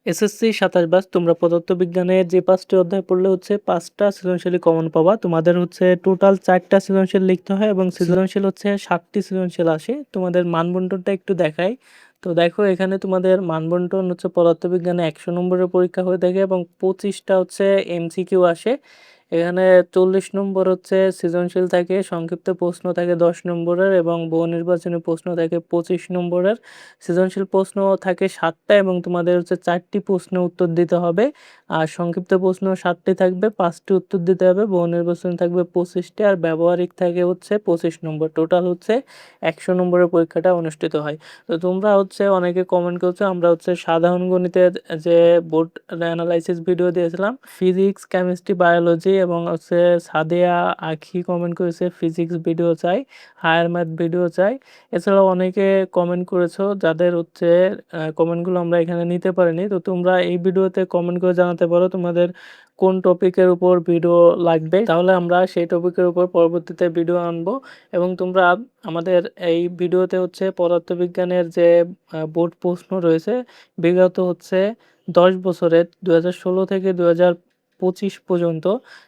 SSC ২৭ batch তোমরা পদার্থবিজ্ঞানের যে ৫ টি অধ্যায় পড়লে হচ্ছে ৫ টা সৃজনশীলই কমন পাবা। তোমাদের হচ্ছে টোটাল ৪ টা সৃজনশীল লিখতে হয় এবং সৃজনশীল হচ্ছে ৭ টি সৃজনশীল আসে। তোমাদের মানবন্টনটা একটু দেখাই। তো দেখো এখানে তোমাদের মানবন্টন হচ্ছে পদার্থবিজ্ঞানে ১০০ নম্বরের পরীক্ষা হয়ে থাকে এবং ২৫ টা হচ্ছে এমসিকিউ আসে। এখানে ৪০ নম্বর হচ্ছে সৃজনশীল থাকে, সংক্ষিপ্ত প্রশ্ন থাকে ১০ নম্বরের এবং বহু নির্বাচনী প্রশ্ন থাকে ২৫ নম্বরের। সৃজনশীল প্রশ্ন থাকে ৭ টা এবং তোমাদের হচ্ছে ৪ টি প্রশ্নের উত্তর দিতে হবে। আর সংক্ষিপ্ত প্রশ্ন ৭ টি থাকবে, ৫ টি উত্তর দিতে হবে। বহু নির্বাচনী থাকবে ২৫ টি আর ব্যবহারিক থাকে হচ্ছে ২৫ নম্বর। টোটাল হচ্ছে ১০০ নম্বরের পরীক্ষাটা অনুষ্ঠিত হয়। তো তোমরা হচ্ছে অনেকে কমেন্ট করছো, আমরা হচ্ছে সাধারণ গণিতের যে বোর্ড অ্যানালাইসিস ভিডিও দিয়েছিলাম, ফিজিক্স, কেমিস্ট্রি, বায়োলজি এবং হচ্ছে সাদিয়া আখি কমেন্ট করেছে ফিজিক্স ভিডিও চাই, হায়ার ম্যাথ ভিডিও চাই। এছাড়াও অনেকে কমেন্ট করেছো যাদের হচ্ছে কমেন্টগুলো আমরা এখানে নিতে পারিনি। তো তোমরা এই ভিডিওতে কমেন্ট করে জানাতে পারো তোমাদের কোন টপিকের উপর ভিডিও লাগবে। তাহলে আমরা সেই টপিকের উপর পরবর্তীতে ভিডিও আনবো এবং তোমরা আমাদের এই ভিডিওতে হচ্ছে পদার্থবিজ্ঞানের যে বোর্ড প্রশ্ন রয়েছে বিগত হচ্ছে ১০ বছরের ২০১৬ থেকে ২০২৫ পর্যন্ত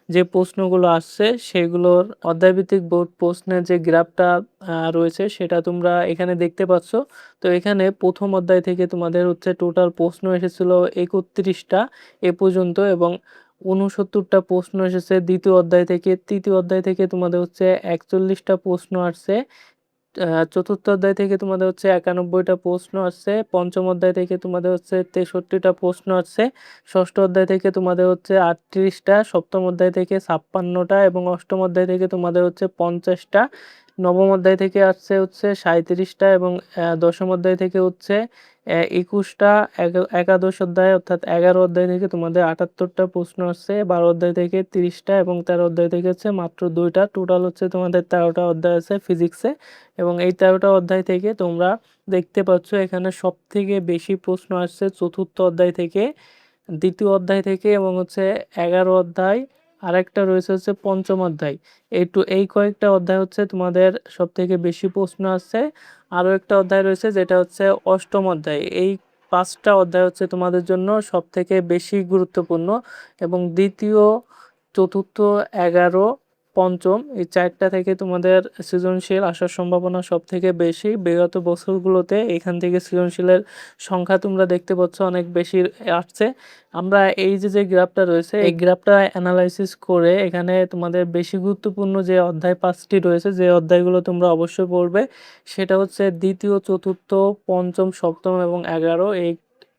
যে প্রশ্নগুলো আসছে সেগুলোর অধ্যায়ভিত্তিক বোর্ড প্রশ্নের যে গ্রাফটা রয়েছে সেটা তোমরা এখানে দেখতে পাচ্ছ। তো এখানে প্রথম অধ্যায় থেকে তোমাদের হচ্ছে টোটাল প্রশ্ন এসেছিল ৩১ টা এ পর্যন্ত এবং ৬৯ টা প্রশ্ন এসেছে দ্বিতীয় অধ্যায় থেকে। তৃতীয় অধ্যায় থেকে তোমাদের হচ্ছে ৪১ টা প্রশ্ন আসছে। চতুর্থ অধ্যায় থেকে তোমাদের হচ্ছে ৯১ টা প্রশ্ন আসছে। পঞ্চম অধ্যায় থেকে তোমাদের হচ্ছে ৬৩ টা প্রশ্ন আসছে। ষষ্ঠ অধ্যায় থেকে তোমাদের হচ্ছে ৩৮ টা, সপ্তম অধ্যায় থেকে ৫৬ টা এবং অষ্টম অধ্যায় থেকে তোমাদের হচ্ছে ৫০ টা। নবম অধ্যায় থেকে আসছে হচ্ছে ৩৭ টা এবং দশম অধ্যায় থেকে হচ্ছে ২১ টা। একাদশ অধ্যায় অর্থাৎ ১১ অধ্যায় থেকে তোমাদের ৭৮ টা প্রশ্ন আসছে। ১২ অধ্যায় থেকে ৩০ টা এবং ১৩ অধ্যায় থেকে হচ্ছে মাত্র ২ টা। টোটাল হচ্ছে তোমাদের ১৩ টা অধ্যায় আছে ফিজিক্সে এবং এই ১৩ টা অধ্যায় থেকে তোমরা দেখতে পাচ্ছ এখানে সবথেকে বেশি প্রশ্ন আসছে চতুর্থ অধ্যায় থেকে, দ্বিতীয় অধ্যায় থেকে এবং হচ্ছে ১১ অধ্যায়। আরেকটা রয়েছে হচ্ছে পঞ্চম অধ্যায়। এই কয়েকটা অধ্যায় হচ্ছে তোমাদের সবথেকে বেশি প্রশ্ন আসছে। আরও একটা অধ্যায় রয়েছে যেটা হচ্ছে অষ্টম অধ্যায়। এই ৫ টা অধ্যায় হচ্ছে তোমাদের জন্য সবথেকে বেশি গুরুত্বপূর্ণ এবং দ্বিতীয়, চতুর্থ, ১১, পঞ্চম এই ৪ টা থেকে তোমাদের সৃজনশীল আসার সম্ভাবনা সবথেকে বেশি। বিগত বছরগুলোতে এখান থেকে সৃজনশীলের সংখ্যা তোমরা দেখতে পাচ্ছ অনেক বেশি আসছে। আমরা এই যে গ্রাফটা রয়েছে এই গ্রাফটা অ্যানালাইসিস করে এখানে তোমাদের বেশি গুরুত্বপূর্ণ যে অধ্যায় ৫ টি রয়েছে, যে অধ্যায়গুলো তোমরা অবশ্যই পড়বে সেটা হচ্ছে দ্বিতীয়, চতুর্থ, পঞ্চম, সপ্তম এবং ১১। এই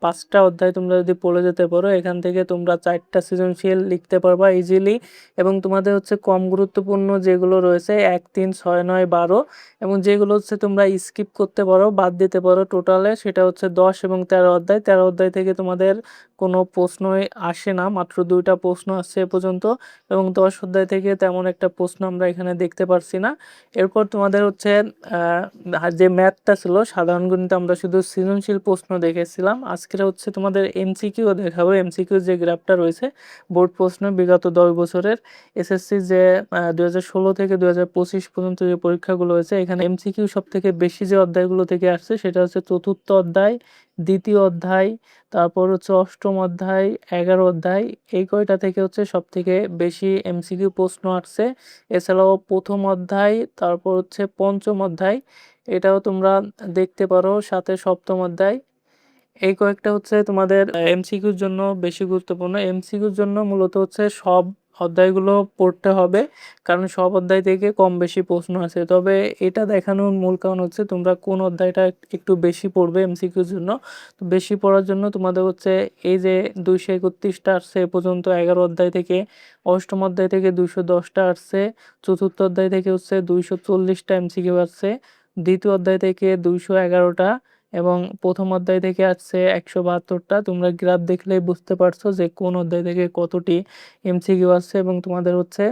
৫ টা অধ্যায় তোমরা যদি পড়ে যেতে পারো এখান থেকে তোমরা ৪ টা সৃজনশীল লিখতে পারবা ইজিলি এবং তোমাদের হচ্ছে কম গুরুত্বপূর্ণ যেগুলো রয়েছে ১, ৩, ৬, ৯, ১২ এবং যেগুলো হচ্ছে তোমরা স্কিপ করতে পারো, বাদ দিতে পারো টোটালে সেটা হচ্ছে ১০ এবং ১৩ অধ্যায়। ১৩ অধ্যায় থেকে তোমাদের কোনো প্রশ্নই আসে না, মাত্র ২ টা প্রশ্ন আসছে এ পর্যন্ত এবং ১০ অধ্যায় থেকে তেমন একটা প্রশ্ন আমরা এখানে দেখতে পারছি না। এরপর তোমাদের হচ্ছে যে ম্যাথটা ছিল সাধারণ গণিতে আমরা শুধু সৃজনশীল প্রশ্ন দেখেছিলাম। আজকের হচ্ছে তোমাদের এমসিকিউ দেখাবো। এমসিকিউ যে গ্রাফটা রয়েছে বোর্ড প্রশ্ন বিগত ১০ বছরের এসএসসি যে ২০১৬ থেকে ২০২৫ পর্যন্ত যে পরীক্ষাগুলো হয়েছে এখানে এমসিকিউ সবথেকে বেশি যে অধ্যায়গুলো থেকে আসছে সেটা হচ্ছে চতুর্থ অধ্যায়, দ্বিতীয় অধ্যায়, তারপর হচ্ছে অষ্টম অধ্যায়, ১১ অধ্যায়। এই কয়টা থেকে হচ্ছে সবথেকে বেশি এমসিকিউ প্রশ্ন আসছে। এছাড়াও প্রথম অধ্যায়, তারপর হচ্ছে পঞ্চম অধ্যায়, এটাও তোমরা দেখতে পারো, সাথে সপ্তম অধ্যায়। এই কয়েকটা হচ্ছে তোমাদের এমসিকিউর জন্য বেশি গুরুত্বপূর্ণ। এমসিকিউর জন্য মূলত হচ্ছে সব অধ্যায়গুলো পড়তে হবে কারণ সব অধ্যায় থেকে কম বেশি প্রশ্ন আছে। তবে এটা দেখানোর মূল কারণ হচ্ছে তোমরা কোন অধ্যায়টা একটু বেশি পড়বে এমসিকিউর জন্য। তো বেশি পড়ার জন্য তোমাদের হচ্ছে এই যে ২৩১টা আসছে এ পর্যন্ত ১১ অধ্যায় থেকে, অষ্টম অধ্যায় থেকে ২১০টা আসছে, চতুর্থ অধ্যায় থেকে হচ্ছে ২৪০টা এমসিকিউ আসছে, দ্বিতীয় অধ্যায় থেকে ২১১টা এবং প্রথম অধ্যায় থেকে আসছে ১৭২টা। তোমরা গ্রাফ দেখলেই বুঝতে পারছো যে কোন অধ্যায় থেকে কতটি এমসিকিউ আসছে এবং তোমাদের হচ্ছে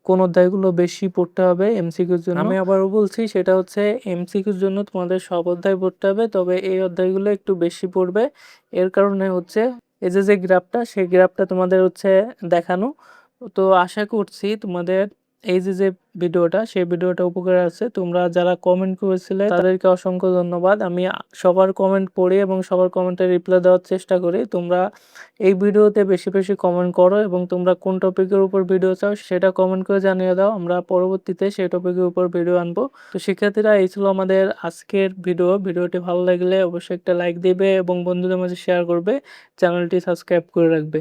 কোন অধ্যায়গুলো বেশি পড়তে হবে এমসিকিউর জন্য। আমি আবারও বলছি সেটা হচ্ছে এমসিকিউর জন্য তোমাদের সব অধ্যায় পড়তে হবে, তবে এই অধ্যায়গুলো একটু বেশি পড়বে। এর কারণে হচ্ছে এই যে গ্রাফটা সেই গ্রাফটা তোমাদের হচ্ছে দেখানো। তো আশা করছি তোমাদের এই যে ভিডিওটা, সেই ভিডিওটা উপকারে আসছে। তোমরা যারা কমেন্ট করেছিলে তাদেরকে অসংখ্য ধন্যবাদ। আমি সবার কমেন্ট পড়ি এবং সবার কমেন্টের রিপ্লাই দেওয়ার চেষ্টা করি। তোমরা এই ভিডিওতে বেশি কমেন্ট করো এবং তোমরা কোন টপিকের উপর ভিডিও চাও সেটা কমেন্ট করে জানিয়ে দাও। আমরা পরবর্তীতে সেই টপিকের উপর ভিডিও আনবো। তো শিক্ষার্থীরা, এই ছিল আমাদের আজকের ভিডিও। ভিডিওটি ভালো লাগলে অবশ্যই একটা লাইক দিবে এবং বন্ধুদের মাঝে শেয়ার করবে। চ্যানেলটি সাবস্ক্রাইব করে রাখবে।